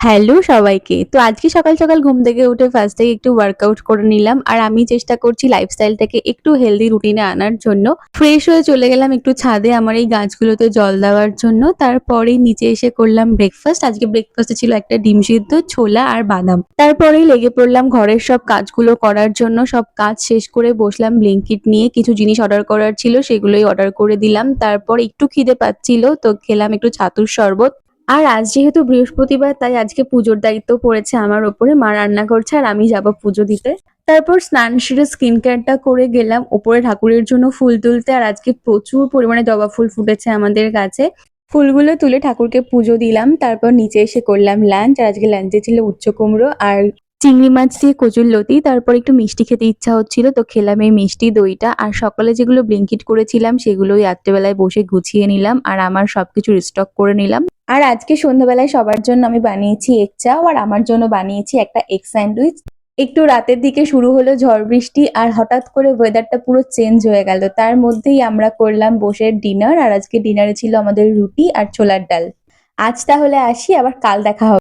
Hello সবাইকে। তো আজকে সকাল, সকাল ঘুম থেকে উঠে ফার্স্ট এই একটু ওয়ার্কআউট করে নিলাম। আর আমি চেষ্টা করছি লাইফস্টাইলটাকে একটু হেলথি রুটিনে আনার জন্য। ফ্রেশ হয়ে চলে গেলাম একটু ছাদে আমার এই গাছগুলোতে জল দেওয়ার জন্য। তারপরেই নিচে এসে করলাম ব্রেকফাস্ট। আজকে ব্রেকফাস্টে ছিল একটা ডিম সিদ্ধ, ছোলা আর বাদাম। তারপরেই লেগে পড়লাম ঘরের সব কাজগুলো করার জন্য। সব কাজ শেষ করে বসলাম ব্লিঙ্কিট নিয়ে। কিছু জিনিস অর্ডার করার ছিল সেগুলোই অর্ডার করে দিলাম। তারপর একটু খিদে পাচ্ছিল তো খেলাম একটু ছাতুর শরবত। আর আজ যেহেতু বৃহস্পতিবার তাই আজকে পুজোর দায়িত্ব পড়েছে আমার ওপরে। মা রান্না করছে আর আমি যাবো পুজো দিতে। তারপর স্নান সেরে স্কিন কেয়ারটা করে গেলাম ওপরে ঠাকুরের জন্য ফুল তুলতে। আর আজকে প্রচুর পরিমাণে জবা ফুল ফুটেছে আমাদের গাছে। ফুলগুলো তুলে ঠাকুরকে পুজো দিলাম। তারপর নিচে এসে করলাম লাঞ্চ। আর আজকে লাঞ্চে ছিল উচ্চ কুমড়ো আর চিংড়ি মাছ দিয়ে কচুরলতি। তারপর একটু মিষ্টি খেতে ইচ্ছা হচ্ছিল তো খেলাম এই মিষ্টি দইটা। আর সকালে যেগুলো ব্লিঙ্কিট করেছিলাম সেগুলোই রাত্রেবেলায় বসে গুছিয়ে নিলাম আর আমার সবকিছু রিস্টক করে নিলাম। আর আজকে সন্ধ্যাবেলায় সবার জন্য আমি বানিয়েছি এগ চাও আর আমার জন্য বানিয়েছি একটা এগ স্যান্ডউইচ। একটু রাতের দিকে শুরু হলো ঝড় বৃষ্টি আর হঠাৎ করে ওয়েদারটা পুরো চেঞ্জ হয়ে গেল। তার মধ্যেই আমরা করলাম বসে ডিনার। আর আজকে ডিনারে ছিল আমাদের রুটি আর ছোলার ডাল। আজ তাহলে আসি, আবার কাল দেখা হবে।